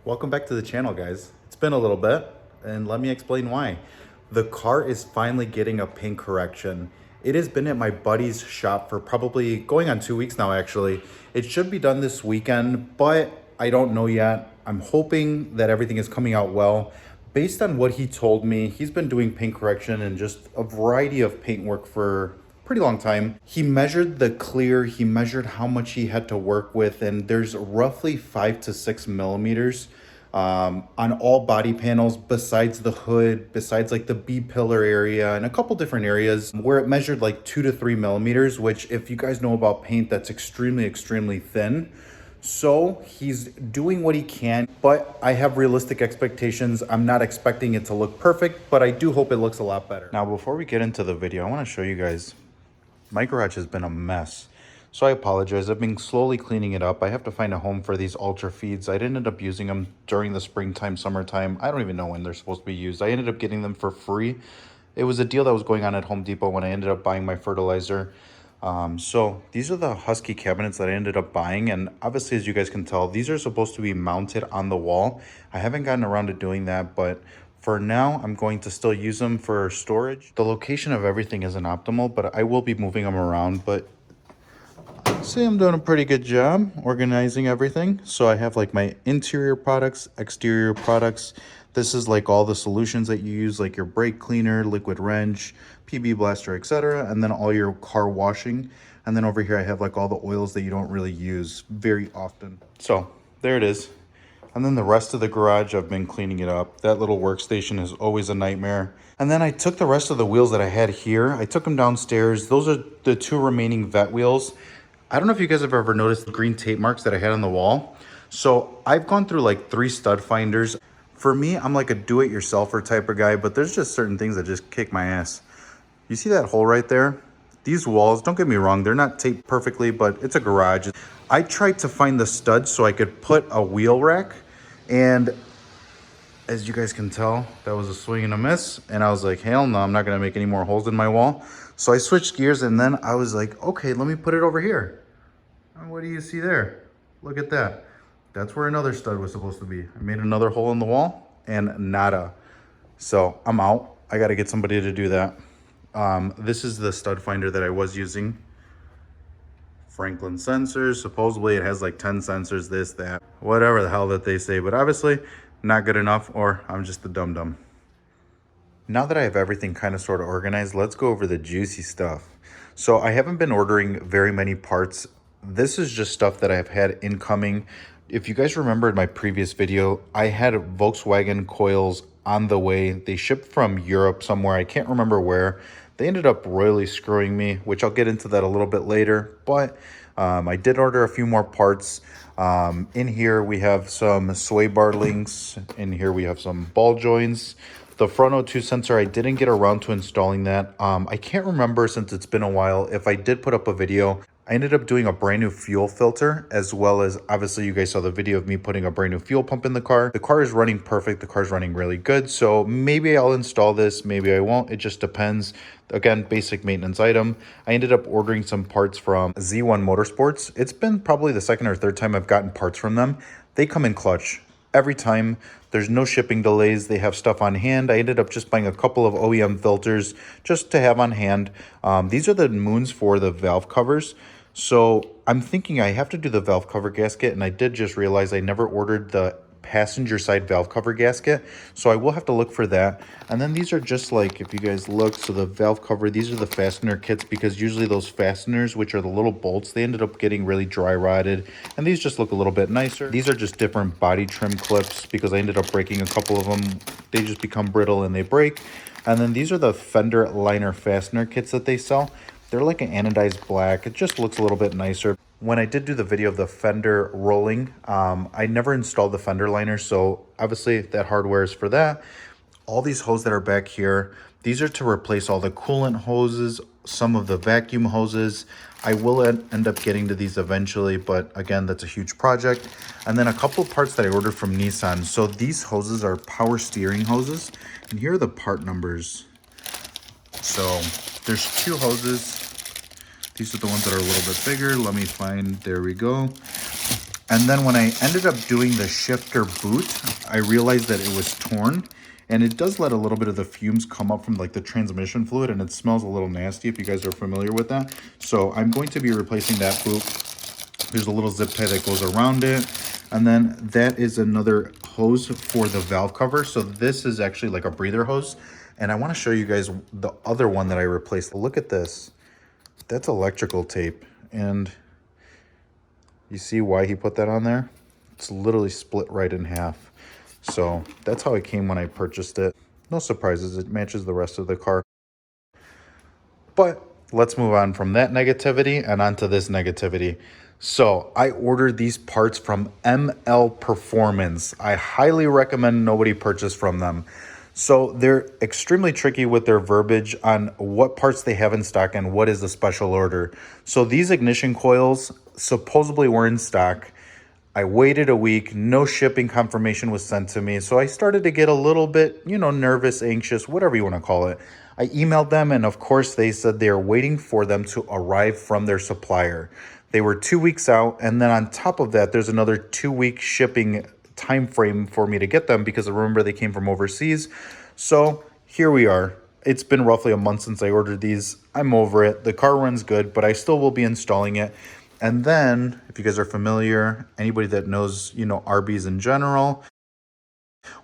Welcome back to the channel, guys. It's been a little bit, and let me explain why. The car is finally getting a paint correction. It has been at my buddy's shop for probably going on 2 weeks now, actually. It should be done this weekend, but I don't know yet. I'm hoping that everything is coming out well. Based on what he told me, he's been doing paint correction and just a variety of paint work for pretty long time. He measured the clear, he measured how much he had to work with, and there's roughly 5 to 6 millimeters on all body panels besides the hood, besides like the B-pillar area and a couple different areas where it measured like 2 to 3 millimeters, which if you guys know about paint, that's extremely thin. So he's doing what he can, but I have realistic expectations. I'm not expecting it to look perfect, but I do hope it looks a lot better. Now, before we get into the video, I want to show you guys, my garage has been a mess. So I apologize. I've been slowly cleaning it up. I have to find a home for these ultra feeds. I ended up using them during the springtime, summertime. I don't even know when they're supposed to be used. I ended up getting them for free. It was a deal that was going on at Home Depot when I ended up buying my fertilizer. So these are the Husky cabinets that I ended up buying. And obviously, as you guys can tell, these are supposed to be mounted on the wall. I haven't gotten around to doing that, but for now, I'm going to still use them for storage. The location of everything isn't optimal, but I will be moving them around. But see, I'm doing a pretty good job organizing everything. So I have like my interior products, exterior products. This is like all the solutions that you use, like your brake cleaner, liquid wrench, PB blaster, etc. And then all your car washing. And then over here, I have like all the oils that you don't really use very often. So there it is. And then the rest of the garage, I've been cleaning it up. That little workstation is always a nightmare. And then I took the rest of the wheels that I had here. I took them downstairs. Those are the two remaining vet wheels. I don't know if you guys have ever noticed the green tape marks that I had on the wall. So I've gone through like 3 stud finders. For me, I'm like a do-it-yourselfer type of guy, but there's just certain things that just kick my ass. You see that hole right there? These walls, don't get me wrong, they're not taped perfectly, but it's a garage. I tried to find the studs so I could put a wheel rack, and as you guys can tell, that was a swing and a miss. And I was like, hell no, I'm not gonna make any more holes in my wall. So I switched gears, and then I was like, okay, let me put it over here. And what do you see there? Look at that. That's where another stud was supposed to be. I made another hole in the wall and nada. So I'm out. I got to get somebody to do that. This is the stud finder that I was using. Franklin sensors. Supposedly it has like 10 sensors, this, that, whatever the hell that they say. But obviously not good enough, or I'm just a dum-dum. Now that I have everything kind of sort of organized, let's go over the juicy stuff. So I haven't been ordering very many parts. This is just stuff that I've had incoming. If you guys remember in my previous video, I had Volkswagen coils on the way. They shipped from Europe somewhere. I can't remember where. They ended up royally screwing me, which I'll get into that a little bit later. But I did order a few more parts. In here, we have some sway bar links. In here, we have some ball joints. The front O2 sensor, I didn't get around to installing that. I can't remember, since it's been a while, if I did put up a video. I ended up doing a brand new fuel filter, as well as, obviously you guys saw the video of me putting a brand new fuel pump in the car. The car is running perfect. The car is running really good. So maybe I'll install this, maybe I won't. It just depends. Again, basic maintenance item. I ended up ordering some parts from Z1 Motorsports. It's been probably the second or third time I've gotten parts from them. They come in clutch every time. There's no shipping delays. They have stuff on hand. I ended up just buying a couple of OEM filters just to have on hand. These are the moons for the valve covers. So I'm thinking I have to do the valve cover gasket, and I did just realize I never ordered the passenger side valve cover gasket, so I will have to look for that. And then these are just like, if you guys look, so the valve cover, these are the fastener kits, because usually those fasteners, which are the little bolts, they ended up getting really dry rotted, and these just look a little bit nicer. These are just different body trim clips, because I ended up breaking a couple of them. They just become brittle and they break. And then these are the fender liner fastener kits that they sell. They're like an anodized black. It just looks a little bit nicer. When I did do the video of the fender rolling, I never installed the fender liner, so obviously that hardware is for that. All these hoses that are back here, these are to replace all the coolant hoses, some of the vacuum hoses. I will end up getting to these eventually, but again, that's a huge project. And then a couple parts that I ordered from Nissan. So these hoses are power steering hoses, and here are the part numbers. So there's 2 hoses. These are the ones that are a little bit bigger. Let me find, there we go. And then when I ended up doing the shifter boot, I realized that it was torn. And it does let a little bit of the fumes come up from like the transmission fluid, and it smells a little nasty if you guys are familiar with that. So I'm going to be replacing that boot. There's a little zip tie that goes around it. And then that is another hose for the valve cover. So this is actually like a breather hose. And I want to show you guys the other one that I replaced. Look at this. That's electrical tape. And you see why he put that on there? It's literally split right in half. So that's how it came when I purchased it. No surprises, it matches the rest of the car. But let's move on from that negativity and onto this negativity. So I ordered these parts from ML Performance. I highly recommend nobody purchase from them. So they're extremely tricky with their verbiage on what parts they have in stock and what is a special order. So these ignition coils supposedly were in stock. I waited a week, no shipping confirmation was sent to me. So I started to get a little bit, nervous, anxious, whatever you want to call it. I emailed them, and of course they said they are waiting for them to arrive from their supplier. They were 2 weeks out, and then on top of that, there's another 2-week shipping time frame for me to get them, because remember they came from overseas. So here we are. It's been roughly a month since I ordered these. I'm over it. The car runs good, but I still will be installing it. And then, if you guys are familiar, anybody that knows, RBs in general,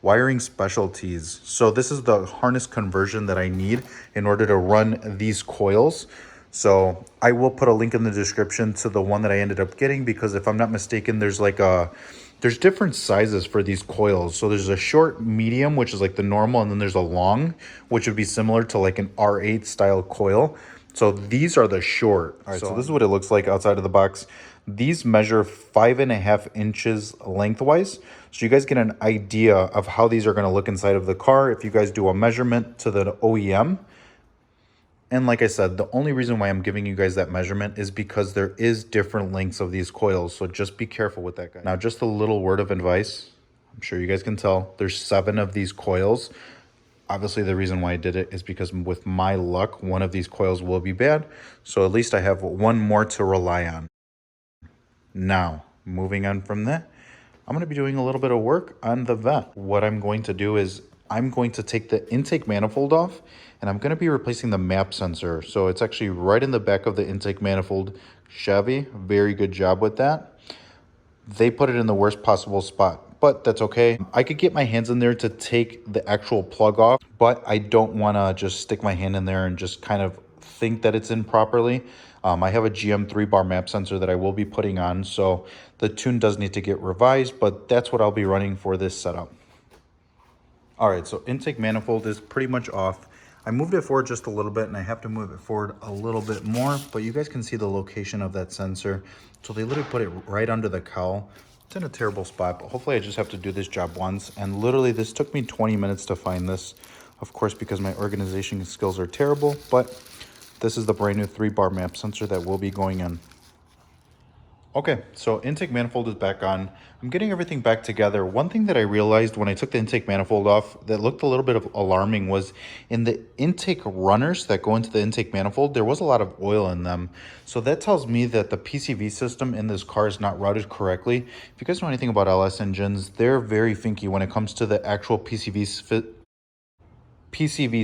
wiring specialties. So this is the harness conversion that I need in order to run these coils. So I will put a link in the description to the one that I ended up getting, because if I'm not mistaken, there's different sizes for these coils. So there's a short, medium, which is like the normal, and then there's a long, which would be similar to like an R8 style coil. So these are the short. All right, so this is what it looks like outside of the box. These measure 5.5 inches lengthwise. So you guys get an idea of how these are gonna look inside of the car if you guys do a measurement to the OEM. And like I said, the only reason why I'm giving you guys that measurement is because there is different lengths of these coils. So just be careful with that, guys. Now, just a little word of advice. I'm sure you guys can tell there's 7 of these coils. Obviously, the reason why I did it is because with my luck, one of these coils will be bad. So at least I have one more to rely on. Now, moving on from that, I'm going to be doing a little bit of work on the vet. What I'm going to do is I'm going to take the intake manifold off, and I'm going to be replacing the map sensor. So it's actually right in the back of the intake manifold. Chevy, very good job with that. They put it in the worst possible spot, but that's okay. I could get my hands in there to take the actual plug off, but I don't want to just stick my hand in there and just kind of think that it's in properly. I have a GM 3-bar map sensor that I will be putting on, so the tune does need to get revised, but that's what I'll be running for this setup. All right, so intake manifold is pretty much off. I moved it forward just a little bit, and I have to move it forward a little bit more, but you guys can see the location of that sensor. So they literally put it right under the cowl. It's in a terrible spot, but hopefully I just have to do this job once. And literally this took me 20 minutes to find this, of course, because my organization skills are terrible, but this is the brand new 3-bar map sensor that will be going in. Okay, so intake manifold is back on. I'm getting everything back together. One thing that I realized when I took the intake manifold off that looked a little bit of alarming was in the intake runners that go into the intake manifold, there was a lot of oil in them. So that tells me that the PCV system in this car is not routed correctly. If you guys know anything about LS engines, they're very finky when it comes to the actual PCV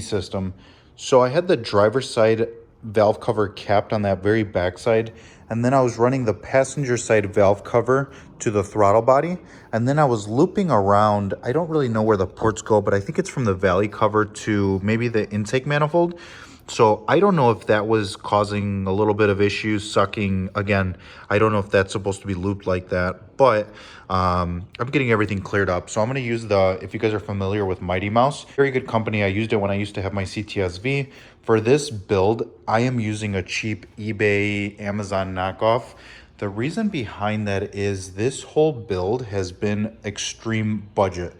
system. So I had the driver's side valve cover capped on that very back side, and then I was running the passenger side valve cover to the throttle body, and then I was looping around. I don't really know where the ports go, but I think it's from the valley cover to maybe the intake manifold. So I don't know if that was causing a little bit of issues sucking. Again, I don't know if that's supposed to be looped like that, but I'm getting everything cleared up. So I'm going to use if you guys are familiar with Mighty Mouse, very good company. I used it when I used to have my CTSV. For this build, I am using a cheap eBay, Amazon knockoff. The reason behind that is this whole build has been extreme budget.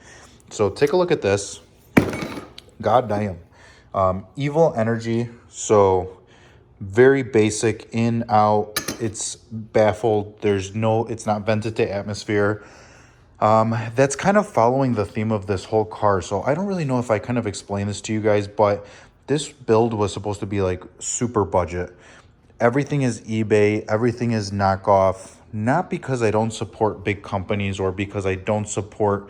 So take a look at this. God damn. Evil energy, so very basic, in, out, it's baffled, it's not vented to atmosphere. That's kind of following the theme of this whole car. So I don't really know if I kind of explain this to you guys, but this build was supposed to be like super budget. Everything is eBay, everything is knockoff, not because I don't support big companies or because I don't support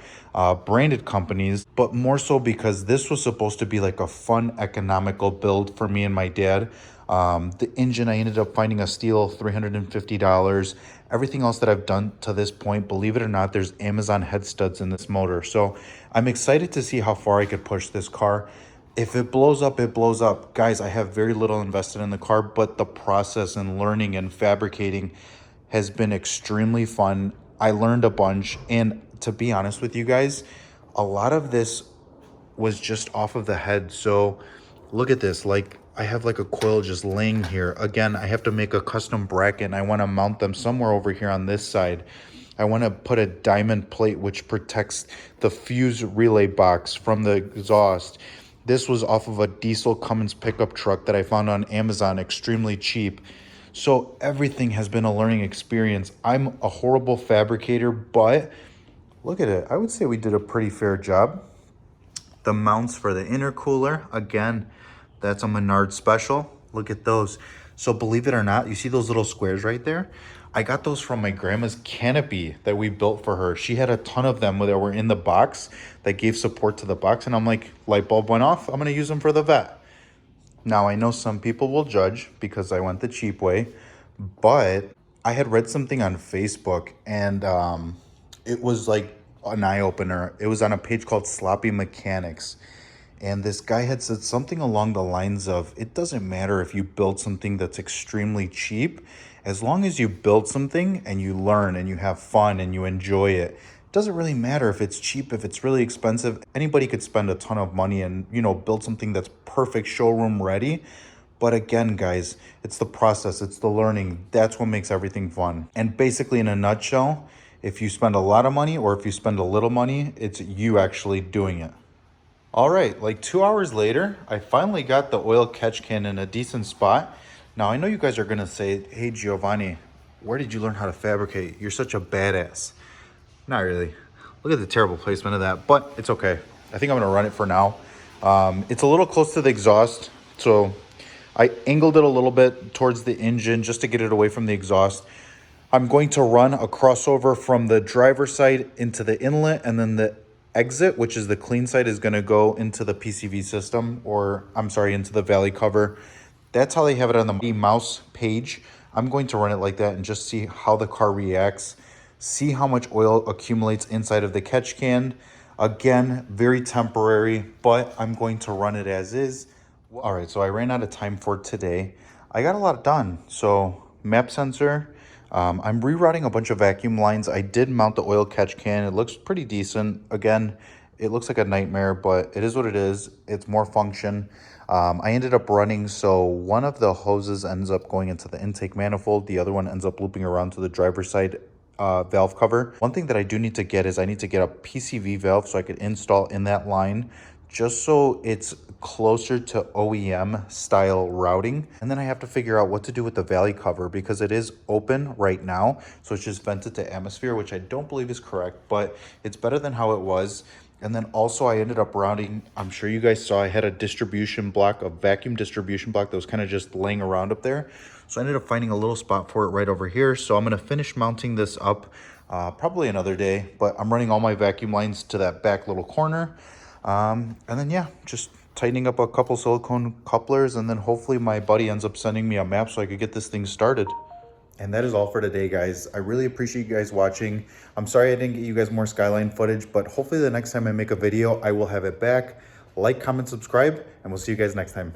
branded companies, but more so because this was supposed to be like a fun, economical build for me and my dad. The engine, I ended up finding a steal, $350. Everything else that I've done to this point, believe it or not, there's Amazon head studs in this motor. So I'm excited to see how far I could push this car. If it blows up, it blows up. Guys, I have very little invested in the car, but the process and learning and fabricating has been extremely fun. I learned a bunch, and to be honest with you guys, a lot of this was just off of the head. So look at this, like I have like a coil just laying here. Again, I have to make a custom bracket and I want to mount them somewhere over here on this side. I want to put a diamond plate which protects the fuse relay box from the exhaust. This was off of a diesel Cummins pickup truck that I found on Amazon extremely cheap. So everything has been a learning experience. I'm a horrible fabricator, but look at it. I would say we did a pretty fair job. The mounts for the intercooler, again, that's a Menard special. Look at those. So believe it or not, you see those little squares right there? I got those from my grandma's canopy that we built for her. She had a ton of them that were in the box that gave support to the box. And I'm like, light bulb went off. I'm going to use them for the vet. Now, I know some people will judge because I went the cheap way, but I had read something on Facebook and it was like an eye-opener. It was on a page called Sloppy Mechanics. And this guy had said something along the lines of, it doesn't matter if you build something that's extremely cheap, as long as you build something and you learn and you have fun and you enjoy it. It doesn't really matter if it's cheap, if it's really expensive. Anybody could spend a ton of money and, you know, build something that's perfect showroom ready. But again, guys, it's the process, it's the learning. That's what makes everything fun. And basically, in a nutshell, if you spend a lot of money or if you spend a little money, it's you actually doing it. All right, like 2 hours later, I finally got the oil catch can in a decent spot. Now, I know you guys are gonna say, hey, Giovanni, where did you learn how to fabricate? You're such a badass. Not really. Look at the terrible placement of that, but it's okay. I think I'm gonna run it for now. It's a little close to the exhaust, so I angled it a little bit towards the engine just to get it away from the exhaust. I'm going to run a crossover from the driver's side into the inlet, and then the exit, which is the clean side, is going to go into the PCV system, or I'm sorry, into the valley cover. That's how they have it on the mouse page. I'm going to run it like that and just see how the car reacts, see how much oil accumulates inside of the catch can. Again, very temporary, but I'm going to run it as is. All right, so I ran out of time for today. I got a lot done. So map sensor, I'm rerouting a bunch of vacuum lines. I did mount the oil catch can. It looks pretty decent. Again, it looks like a nightmare, but it is what it is. It's more function. I ended up running, so one of the hoses ends up going into the intake manifold. The other one ends up looping around to the driver's side valve cover. One thing that I do need to get is I need to get a PCV valve so I could install in that line, just so it's closer to OEM style routing. And then I have to figure out what to do with the valley cover because it is open right now. So it's just vented to atmosphere, which I don't believe is correct, but it's better than how it was. And then also I ended up routing, I'm sure you guys saw, I had a distribution block, a vacuum distribution block that was kind of just laying around up there. So I ended up finding a little spot for it right over here. So I'm gonna finish mounting this up probably another day, but I'm running all my vacuum lines to that back little corner. And then, yeah, just tightening up a couple silicone couplers, and then hopefully my buddy ends up sending me a map so I could get this thing started. And that is all for today, guys. I really appreciate you guys watching. I'm sorry I didn't get you guys more Skyline footage, but hopefully the next time I make a video, I will have it back. Like, comment, subscribe, and we'll see you guys next time.